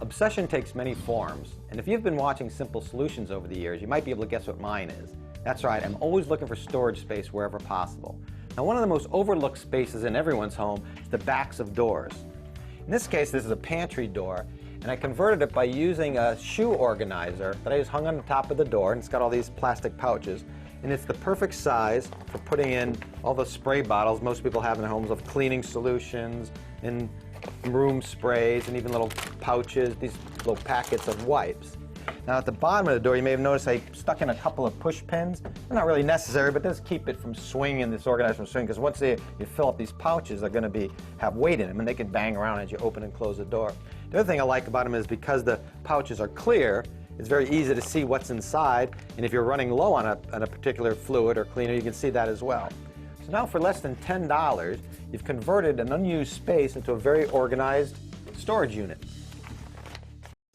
Obsession takes many forms, and if you've been watching Simple Solutions over the years, you might be able to guess what mine is. That's right, I'm always looking for storage space wherever possible. Now, one of the most overlooked spaces in everyone's home is the backs of doors. In this case, this is a pantry door, and I converted it by using a shoe organizer that I just hung on the top of the door, and it's got all these plastic pouches, and it's the perfect size for putting in all the spray bottles most people have in their homes of cleaning solutions and room sprays and even little pouches, these little packets of wipes. Now at the bottom of the door, you may have noticed I stuck in a couple of push pins. They're not really necessary, but does keep it from swinging, this organizer from swinging, because once you fill up these pouches, they're going to have weight in them, and they can bang around as you open and close the door. The other thing I like about them is because the pouches are clear, it's very easy to see what's inside, and if you're running low on a particular fluid or cleaner, you can see that as well. So now for less than $10, you've converted an unused space into a very organized storage unit.